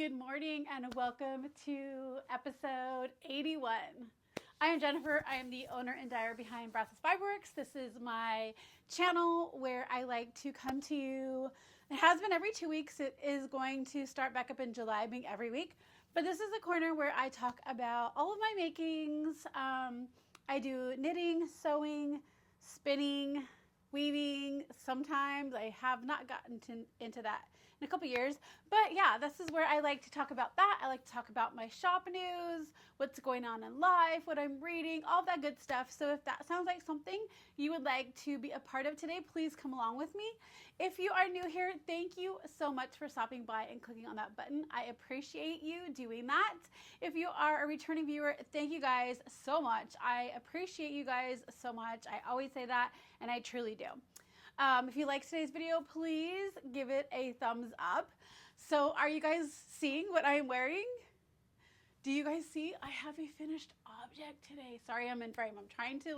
Good morning and welcome to episode 81. I am Jennifer. I am the owner and dyer behind Brazos Fiber Works. This is my channel where I like to come to you. It has been every 2 weeks. It is going to start back up in July, being every week. But this is a corner where I talk about all of my makings. I do knitting, sewing, spinning, weaving. Sometimes I have not gotten into that in a couple years, but yeah, this is where I like to talk about that. I like to talk about my shop news, what's going on in life, what I'm reading, all that good stuff. So if that sounds like something you would like to be a part of today, please come along with me. If you are new here, thank you so much for stopping by and clicking on that button. I appreciate you doing that. If you are a returning viewer, thank you guys so much. I appreciate you guys so much. I always say that, and I truly do. If you like today's video, please give it a thumbs up. So are you guys seeing what I am wearing? Do you guys see? I have a finished object today. Sorry, I'm in frame. I'm trying to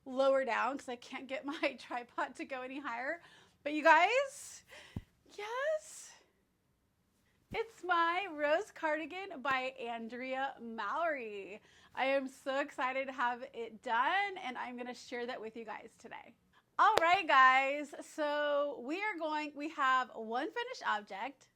lower down because I can't get my tripod to go any higher. But you guys, yes, it's my Rose Cardigan by Andrea Mowry. I am so excited to have it done, and I'm going to share that with you guys today. All right, guys, so we have one finished object,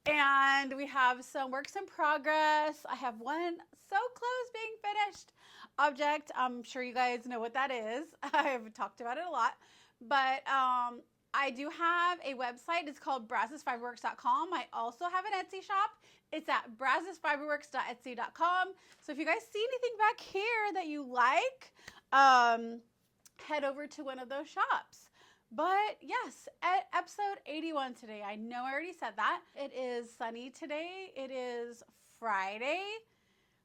and we have some works in progress. I have one so close being finished object. I'm sure you guys know what that is. I've talked about it a lot, but I do have a website. It's called brazosfiberworks.com. I also have an Etsy shop. It's at brazosfiberworks.etsy.com. So if you guys see anything back here that you like, head over to one of those shops. But yes, at episode 81 today. I know I already said that. It is sunny today. It is Friday.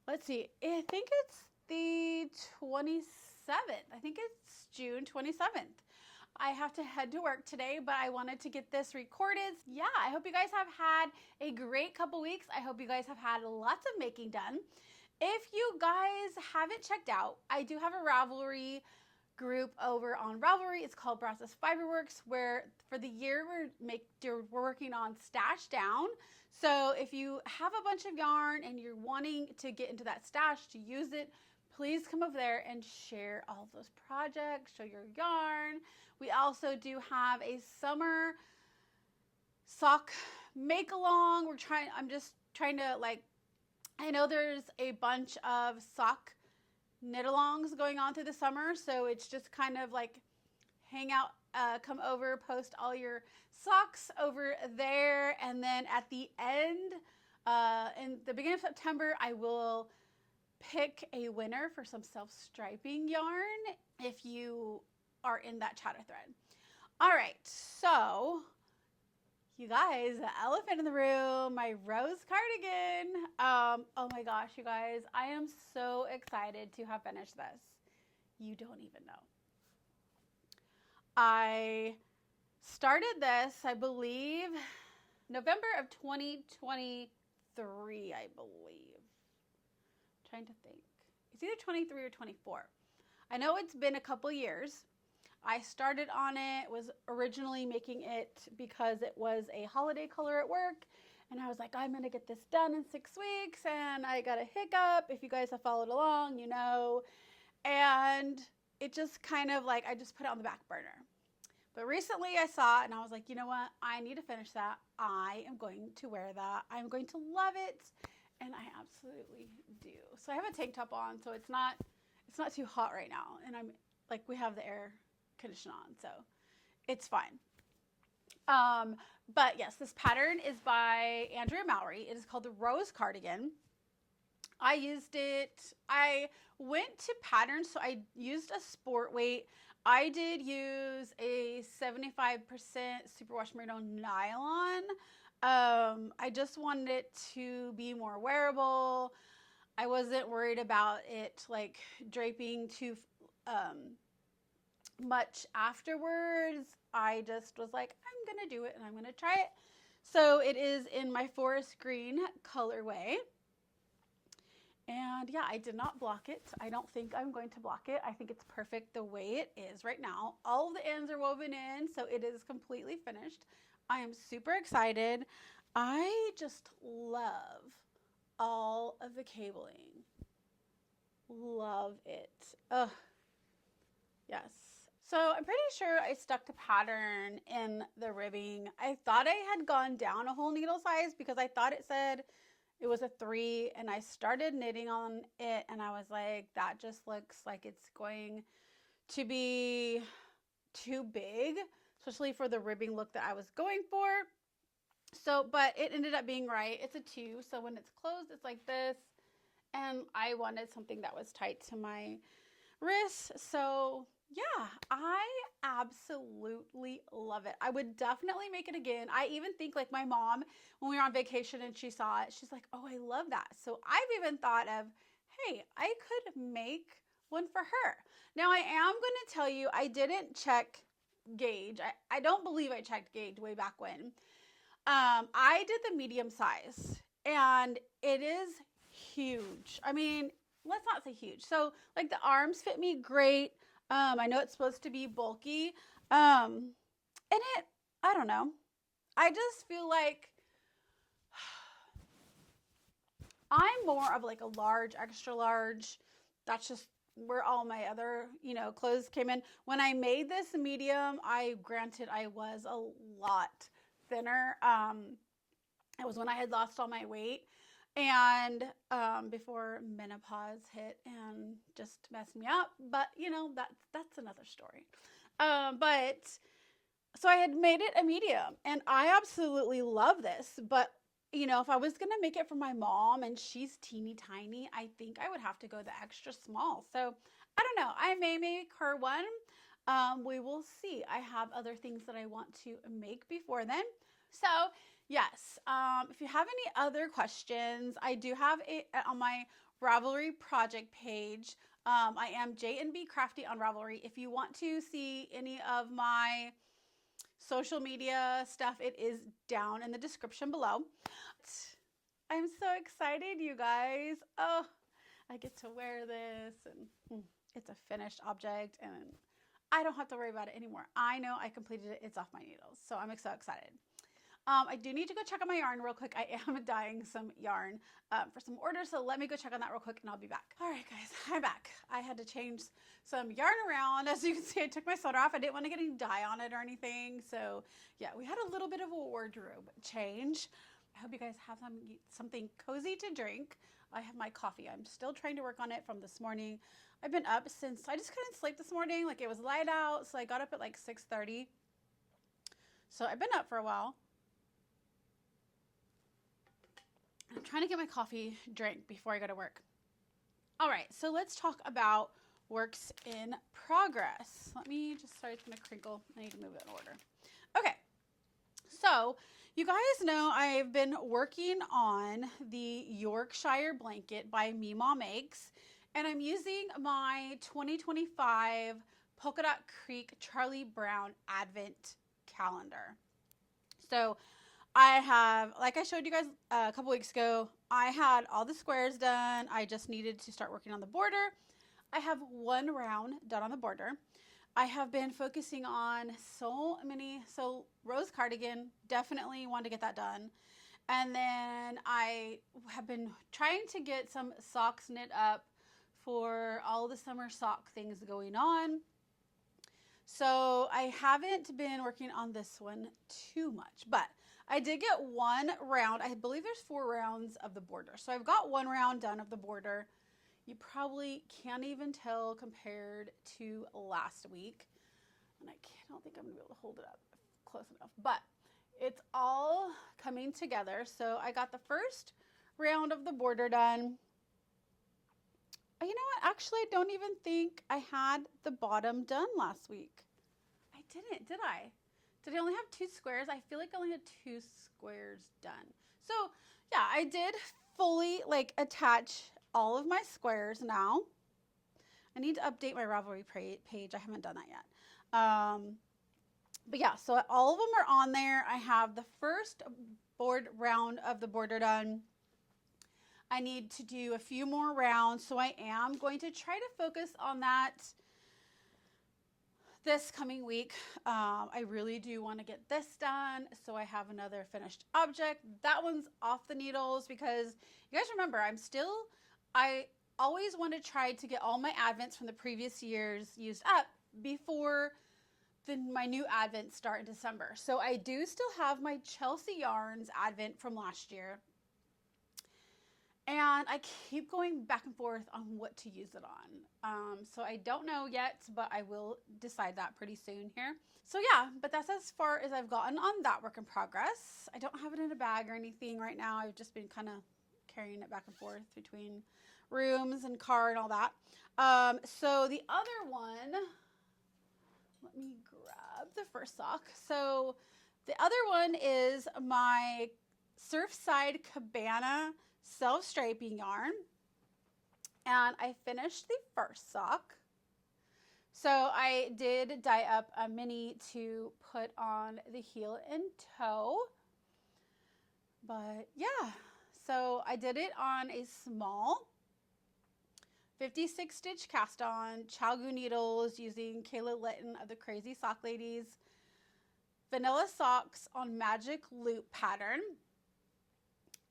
Let's see. I think it's the 27th. I think it's June 27th. I have to head to work today, but I wanted to get this recorded. Yeah, I hope you guys have had a great couple weeks. I hope you guys have had lots of making done. If you guys haven't checked out, I do have a Ravelry group over on Ravelry. It's called Brazos Fiber Works, where for the year we're working on stash down. So if you have a bunch of yarn and you're wanting to get into that stash to use it, please come over there and share all of those projects, show your yarn. We also do have a summer sock make along. I'm just trying to I know there's a bunch of sock knit alongs going on through the summer, so it's just kind of hang out, come over, post all your socks over there, and then at the end, in the beginning of September, I will pick a winner for some self-striping yarn if you are in that chatter thread. All right, so you guys, the elephant in the room, my Rose Cardigan. Oh my gosh, you guys, I am so excited to have finished this. You don't even know. I started this, I believe, November of 2023, I believe. I'm trying to think. It's either 23 or 24. I know it's been a couple years. I started on it, was originally making it because it was a holiday color at work. And I was like, I'm going to get this done in 6 weeks. And I got a hiccup. If you guys have followed along, you know. And it just kind of I just put it on the back burner. But recently I saw it and I was like, you know what? I need to finish that. I am going to wear that. I'm going to love it. And I absolutely do. So I have a tank top on, so it's not too hot right now. And I'm we have the air condition on, so it's fine. But yes, this pattern is by Andrea Mowry. It is called the Rose Cardigan. I went to patterns, so I used a sport weight. I did use a 75% superwash merino nylon. I just wanted it to be more wearable. I wasn't worried about it draping too much afterwards. I just was like, I'm gonna do it and I'm gonna try it. So it is in my forest green colorway. And yeah, I did not block it. I don't think I'm going to block it. I think it's perfect the way it is right now. All of the ends are woven in, so it is completely finished. I am super excited. I just love all of the cabling. Love it. Ugh. Yes. So I'm pretty sure I stuck to pattern in the ribbing. I thought I had gone down a whole needle size because I thought it said it was a 3, and I started knitting on it and I was like, that just looks like it's going to be too big, especially for the ribbing look that I was going for. So, but it ended up being right. It's a 2, so when it's closed, it's like this. And I wanted something that was tight to my wrist. So yeah, I absolutely love it. I would definitely make it again. I even think like my mom, when we were on vacation and she saw it, she's like, oh, I love that. So I've even thought of, hey, I could make one for her. Now I am going to tell you, I didn't check gauge. I don't believe I checked gauge way back when. I did the medium size and it is huge. I mean, let's not say huge. So like the arms fit me great. I know it's supposed to be bulky. And I don't know. I just feel like I'm more of like a large, extra large. That's just where all my other, clothes came in. When I made this medium, granted I was a lot thinner. It was when I had lost all my weight and before menopause hit and just messed me up. But that's another story. But so I had made it a medium and I absolutely love this. But if I was gonna make it for my mom and she's teeny tiny, I think I would have to go the extra small. So I don't know. I may make her one. We will see. I have other things that I want to make before then. So yes, if you have any other questions, I do have it on my Ravelry project page. I am jnbcrafty on Ravelry. If you want to see any of my social media stuff, it is down in the description below. I'm so excited, you guys. Oh, I get to wear this and it's a finished object and I don't have to worry about it anymore. I know I completed it. It's off my needles. So I'm so excited. I do need to go check on my yarn real quick. I am dyeing some yarn for some orders, so let me go check on that real quick and I'll be back. All right, guys, I'm back. I had to change some yarn around. As you can see, I took my sweater off. I didn't want to get any dye on it or anything. So yeah, we had a little bit of a wardrobe change. I hope you guys have something cozy to drink. I have my coffee. I'm still trying to work on it from this morning. I've been up since, I just couldn't sleep this morning. Like it was light out, so I got up at like 6:30. So I've been up for a while. I'm trying to get my coffee drink before I go to work. All right, so let's talk about works in progress. Let me just, sorry, it's gonna crinkle. I need to move it in order. Okay, so you guys know I've been working on the Yorkshire blanket by Meema Makes, and I'm using my 2025 Polka Dot Creek Charlie Brown Advent calendar. So I have, like I showed you guys a couple weeks ago, I had all the squares done. I just needed to start working on the border. I have one round done on the border. I have been focusing on so Rose Cardigan, definitely want to get that done. And then I have been trying to get some socks knit up for all the summer sock things going on. So I haven't been working on this one too much, but I did get one round. I believe there's 4 rounds of the border. So I've got one round done of the border. You probably can't even tell compared to last week. And I don't think I'm gonna be able to hold it up close enough, but it's all coming together. So I got the first round of the border done. You know what? Actually, I don't even think I had the bottom done last week. I didn't, did I? Did I only have 2 squares? I feel like I only had 2 squares done. So yeah, I did fully attach all of my squares now. I need to update my Ravelry page. I haven't done that yet. But yeah, so all of them are on there. I have the first round of the border done. I need to do a few more rounds, so I am going to try to focus on that this coming week. I really do want to get this done, so I have another finished object. That one's off the needles because you guys remember I always want to try to get all my advents from the previous years used up before my new advents start in December. So I do still have my Chelsea Yarns advent from last year. And I keep going back and forth on what to use it on. So I don't know yet, but I will decide that pretty soon here. So yeah, but that's as far as I've gotten on that work in progress. I don't have it in a bag or anything right now. I've just been kind of carrying it back and forth between rooms and car and all that. So the other one, let me grab the first sock. So the other one is my Surfside Cabana self-striping yarn, and I finished the first sock. So I did dye up a mini to put on the heel and toe, but yeah, so I did it on a small 56 stitch cast on Chalgu needles using Kayla Litton of the Crazy Sock Ladies vanilla socks on magic loop pattern.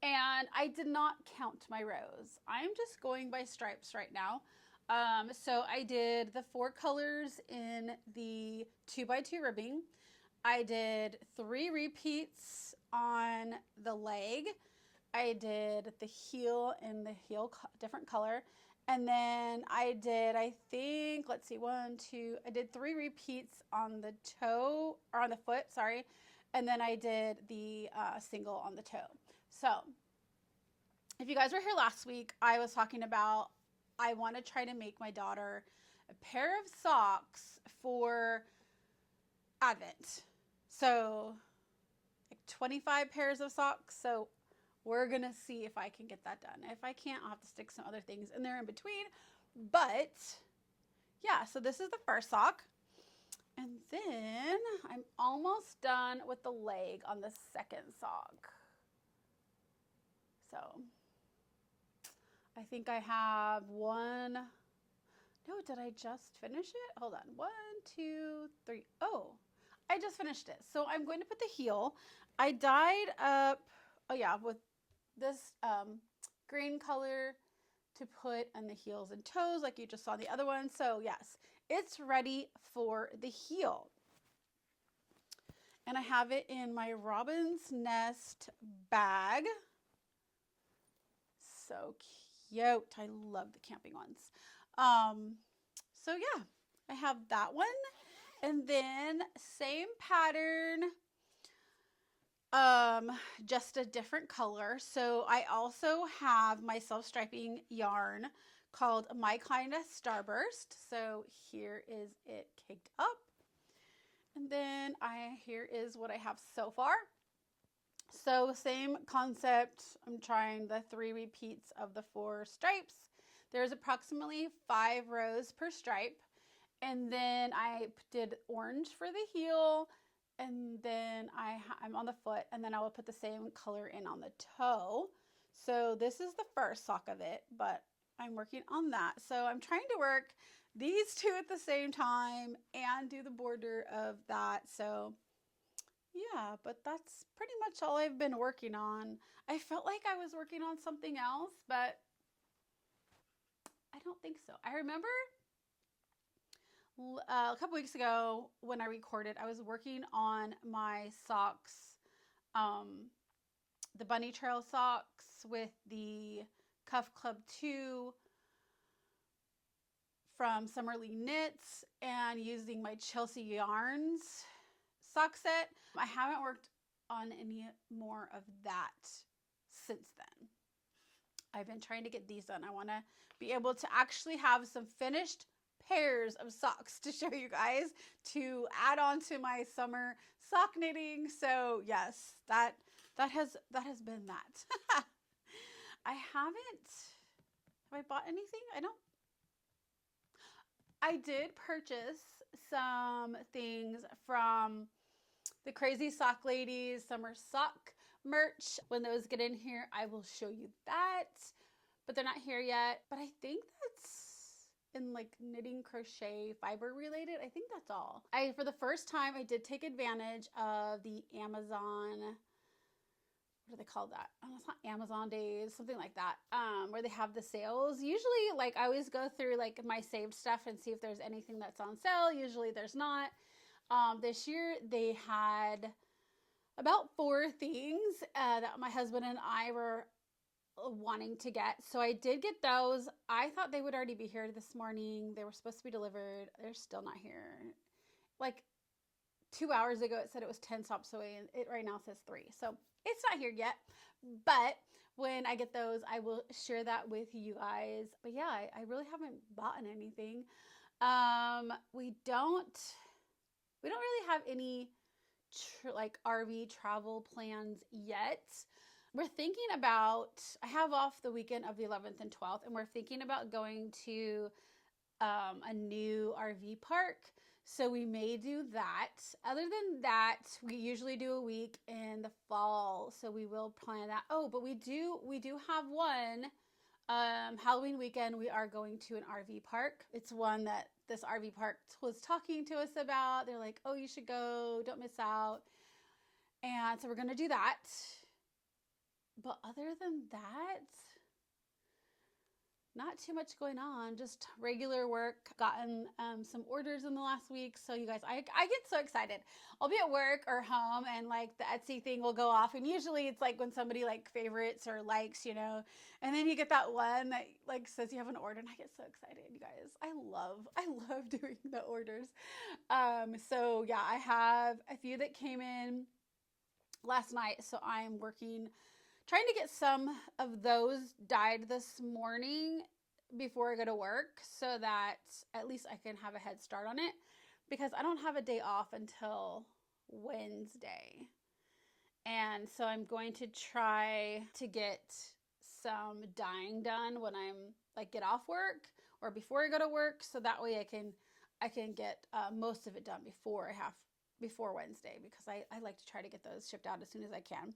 And I did not count my rows. I'm just going by stripes right now. So I did the 4 colors in the 2x2 ribbing. I did 3 repeats on the leg. I did the heel in the heel different color. And then I did, I think, let's see, 1, 2, I did 3 repeats on the toe, or on the foot, sorry. And then I did the single on the toe. So, if you guys were here last week, I was talking about I want to try to make my daughter a pair of socks for Advent. So, like 25 pairs of socks. So, we're going to see if I can get that done. If I can't, I'll have to stick some other things in there in between. But, yeah, so this is the first sock. And then I'm almost done with the leg on the second sock. So, I think I have one. No, did I just finish it? Hold on. 1, 2, 3. Oh, I just finished it. So I'm going to put the heel. I dyed up, oh yeah, with this green color to put on the heels and toes like you just saw the other one. So yes, it's ready for the heel. And I have it in my Robin's Nest bag. So cute. I love the camping ones. So yeah, I have that one. And then same pattern, just a different color. So I also have my self-striping yarn called My Kinda Starburst. So here is it caked up. And then here is what I have so far. So same concept, I'm trying the 3 repeats of the 4 stripes. There's approximately 5 rows per stripe. And then I did orange for the heel, and then I'm on the foot, and then I will put the same color in on the toe. So this is the first sock of it, but I'm working on that. So I'm trying to work these 2 at the same time and do the border of that. So yeah, but that's pretty much all I've been working on. I felt like I was working on something else, but I don't think so. I remember a couple weeks ago when I recorded, I was working on my socks, the Bunny Trail socks with the Cuff Club 2 from Summerly Knits and using my Chelsea Yarns sock set. I haven't worked on any more of that since then. I've been trying to get these done. I want to be able to actually have some finished pairs of socks to show you guys to add on to my summer sock knitting. So yes, that has been that. Have I bought anything? I did purchase some things from the Crazy Sock Ladies summer sock merch. When those get in here, I will show you that, but they're not here yet. But I think in like knitting, crochet, fiber related. I think that's all. For the first time, I did take advantage of the Amazon, what do they call that? Oh, it's not Amazon days, something like that, where they have the sales. Usually, like, I always go through like my saved stuff and see if there's anything that's on sale. Usually there's not. This year they had about 4 things that my husband and I were wanting to get. So I did get those. I thought they would already be here this morning. They were supposed to be delivered. They're still not here. Like 2 hours ago it said it was 10 stops away, and it right now says 3. So it's not here yet. But when I get those, I will share that with you guys. But yeah, I really haven't bought anything. We don't really have any like RV travel plans yet. We're thinking about, I have off the weekend of the 11th and 12th, and we're thinking about going to a new RV park. So we may do that. Other than that, we usually do a week in the fall. So we will plan that. Oh, but we do have one Halloween weekend. We are going to an RV park. It's one that this RV park was talking to us about. They're like, oh, you should go, don't miss out. And so we're going to do that. But other than that, not too much going on, just regular work. Gotten some orders in the last week. So you guys, I get so excited. I'll be at work or home and like the Etsy thing will go off. And usually it's like when somebody like favorites or likes, you know, and then you get that one that like says you have an order, and I get so excited, you guys. I love doing the orders. So yeah, I have a few that came in last night. So I'm trying to get some of those dyed this morning before I go to work, so that at least I can have a head start on it, because I don't have a day off until Wednesday. And so I'm going to try to get some dyeing done when I'm like get off work or before I go to work, so that way I can get most of it done before Wednesday, because I like to try to get those shipped out as soon as I can.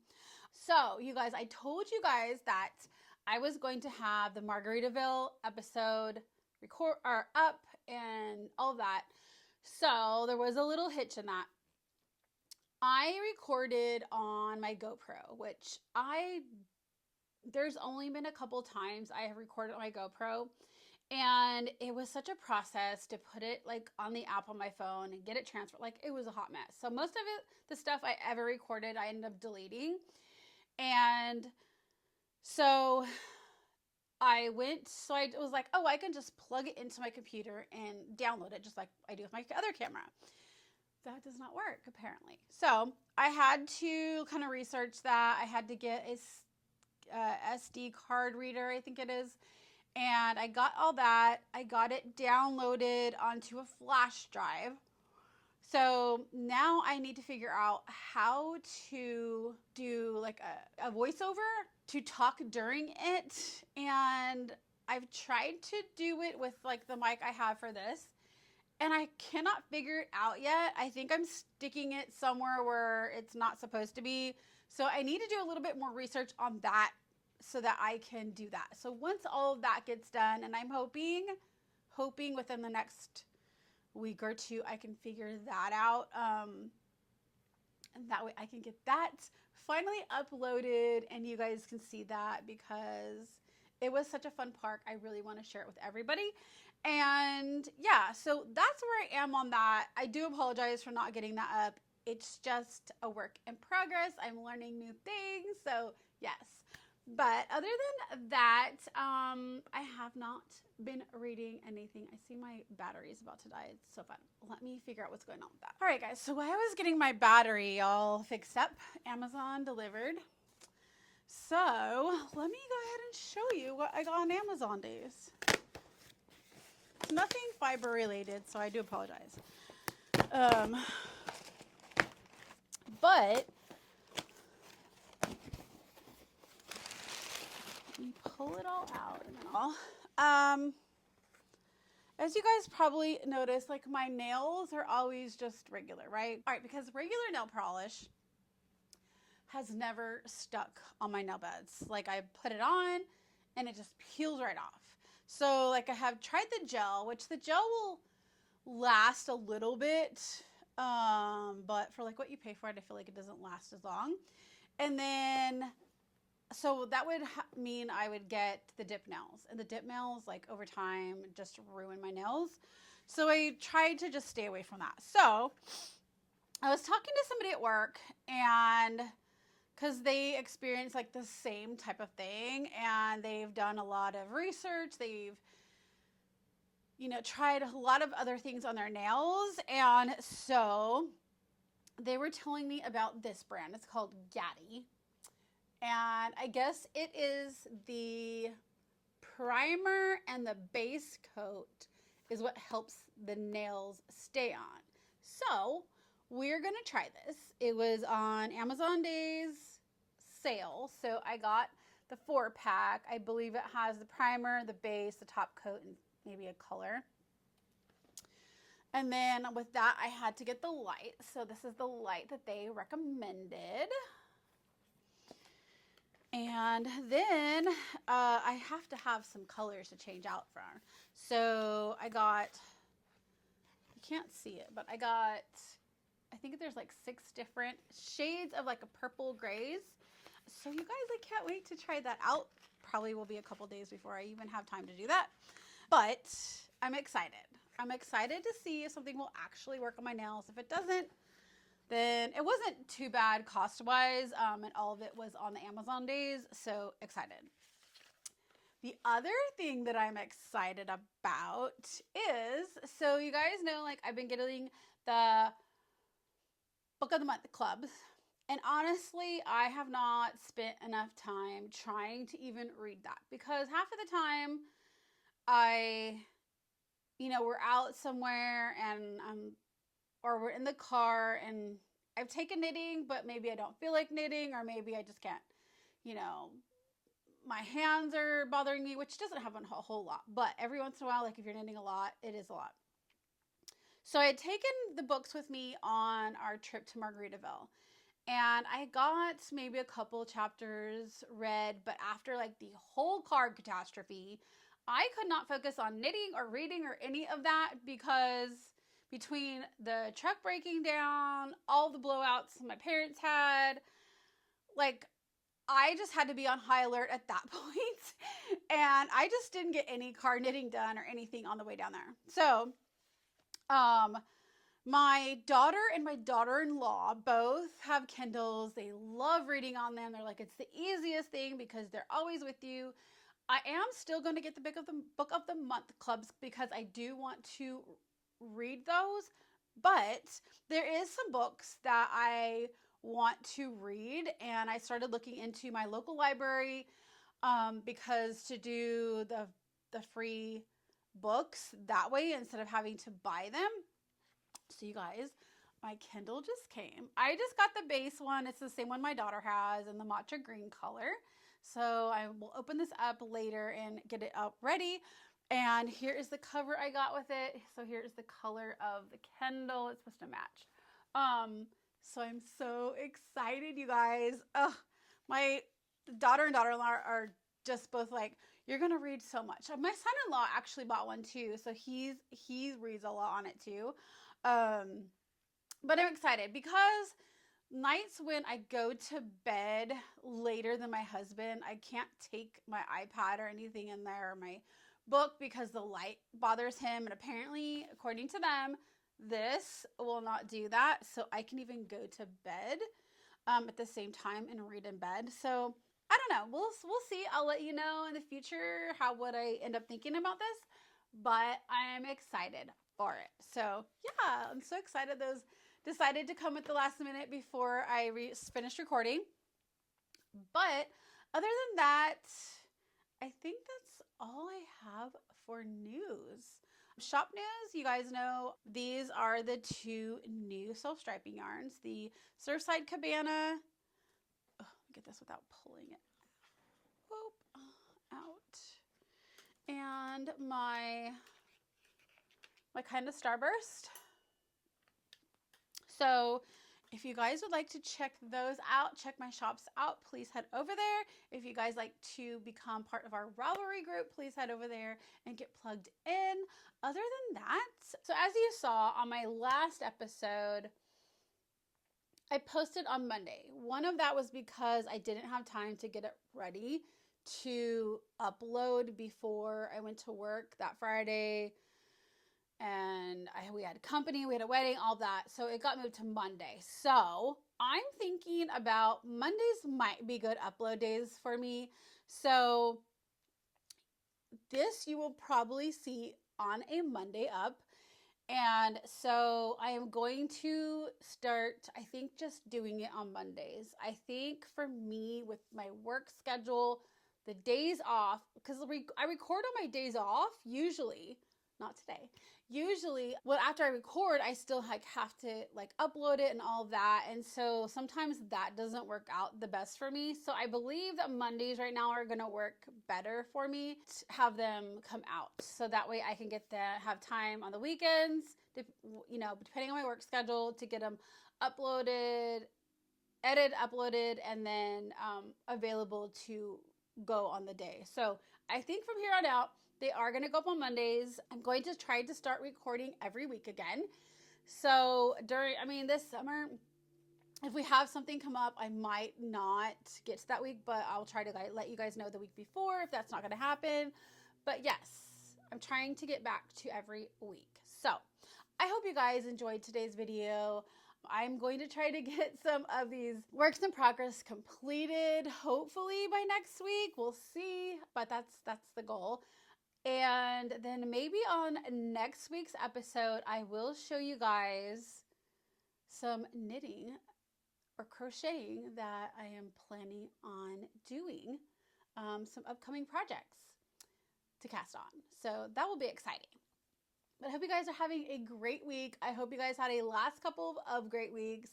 So you guys, I told you guys that I was going to have the Margaritaville episode up and all of that. So there was a little hitch in that. I recorded on my GoPro, which there's only been a couple times I have recorded on my GoPro. And it was such a process to put it like on the app on my phone and get it transferred. Like, it was a hot mess. So most of it, the stuff I ever recorded, I ended up deleting. And so I was like, oh, I can just plug it into my computer and download it just like I do with my other camera. That does not work, apparently. So I had to kind of research that. I had to get a SD card reader, I think it is. And I got all that. I got it downloaded onto a flash drive. So now I need to figure out how to do like a voiceover to talk during it. And I've tried to do it with like the mic I have for this, and I cannot figure it out yet. I think I'm sticking it somewhere where it's not supposed to be. So I need to do a little bit more research on that, so that I can do that. So once all of that gets done, and I'm hoping within the next week or two, I can figure that out. And that way I can get that finally uploaded and you guys can see that, because it was such a fun park. I really want to share it with everybody. And yeah, so that's where I am on that. I do apologize for not getting that up. It's just a work in progress. I'm learning new things. So yes. But other than that, I have not been reading anything. I see my battery is about to die. It's so fun. Let me figure out what's going on with that. All right, guys. So while I was getting my battery all fixed up, Amazon delivered. So let me go ahead and show you what I got on Amazon days. It's nothing fiber related, so I do apologize. But pull it all out and all. As you guys probably noticed, like my nails are always just regular, right? All right, because regular nail polish has never stuck on my nail beds. Like I put it on and it just peels right off. So like I have tried the gel, which the gel will last a little bit, but for like what you pay for it, I feel like it doesn't last as long. And then, so that would mean I would get the dip nails, and the dip nails like over time just ruin my nails. So I tried to just stay away from that. So I was talking to somebody at work, and because they experience like the same type of thing, and they've done a lot of research, they've tried a lot of other things on their nails, and so they were telling me about this brand. It's called Gaddy, and I guess it is the primer, and the base coat is what helps the nails stay on. So we're gonna try this. It was on Amazon Days sale, so I got the 4-pack. I believe it has the primer, the base, the top coat, and maybe a color. And then with that, I had to get the light. So this is the light that they recommended. And then I have to have some colors to change out from. So I got, you can't see it, but I got, I think there's like 6 different shades of like a purple grays. So you guys, I can't wait to try that out. Probably will be a couple days before I even have time to do that. But I'm excited. I'm excited to see if something will actually work on my nails. If it doesn't, then it wasn't too bad cost-wise, and all of it was on the Amazon Days, so excited. The other thing that I'm excited about is, so you guys know, like I've been getting the Book of the Month clubs, and honestly, I have not spent enough time trying to even read that, because half of the time we're out somewhere and or we're in the car and I've taken knitting, but maybe I don't feel like knitting, or maybe I just can't, my hands are bothering me, which doesn't happen a whole lot, but every once in a while, like if you're knitting a lot, it is a lot. So I had taken the books with me on our trip to Margaritaville, and I got maybe a couple chapters read, but after like the whole car catastrophe, I could not focus on knitting or reading or any of that, because between the truck breaking down, all the blowouts my parents had, like I just had to be on high alert at that point. And I just didn't get any car knitting done or anything on the way down there. So, my daughter and my daughter-in-law both have Kindles. They love reading on them. They're like, it's the easiest thing because they're always with you. I am still going to get the Book of the Month clubs because I do want to read those, but there is some books that I want to read, and I started looking into my local library because to do the free books that way instead of having to buy them. So you guys, my Kindle just came. I just got the base one. It's the same one my daughter has in the matcha green color. So I will open this up later and get it up ready. And here is the cover I got with it. So here is the color of the Kindle. It's supposed to match. So I'm so excited, you guys. My daughter and daughter-in-law are just both like, you're gonna read so much. My son-in-law actually bought one too, so he reads a lot on it too. But I'm excited because nights when I go to bed later than my husband, I can't take my iPad or anything in there or my book because the light bothers him, and apparently, according to them, this will not do that, so I can even go to bed at the same time and read in bed. So I don't know, we'll see. I'll let you know in the future what I end up thinking about this, but I'm excited for it. So yeah, I'm so excited. Those decided to come at the last minute before I finished recording, but other than that, I think that's all I have for news. Shop news, you guys know these are the 2 new self-striping yarns. The Surfside Cabana, get this without pulling it out, and my kind of Starburst. So If you guys would like to check those out, check my shops out, please head over there. If you guys like to become part of our Ravelry group, please head over there and get plugged in. Other than that, so as you saw on my last episode, I posted on Monday. One of that was because I didn't have time to get it ready to upload before I went to work that Friday. And we had company, we had a wedding, all that. So it got moved to Monday. So I'm thinking about Mondays might be good upload days for me. So this you will probably see on a Monday up. And so I am going to start, I think, just doing it on Mondays. I think for me with my work schedule, the days off, because I record on my days off usually, not today. Usually, well, after I record, I still have to upload it and all of that. And so sometimes that doesn't work out the best for me. So I believe that Mondays right now are going to work better for me to have them come out. So that way I can have time on the weekends, depending on my work schedule, to get them uploaded, uploaded, and then available to go on the day. So I think from here on out, they are going to go up on Mondays. I'm going to try to start recording every week again. So this summer, if we have something come up, I might not get to that week, but I'll try to let you guys know the week before if that's not going to happen. But yes, I'm trying to get back to every week. So I hope you guys enjoyed today's video. I'm going to try to get some of these works in progress completed, hopefully by next week. We'll see, but that's the goal. And then maybe on next week's episode, I will show you guys some knitting or crocheting that I am planning on doing, some upcoming projects to cast on. So that will be exciting. But I hope you guys are having a great week. I hope you guys had a last couple of great weeks.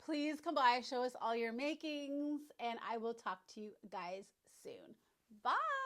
Please come by, show us all your makings, and I will talk to you guys soon. Bye!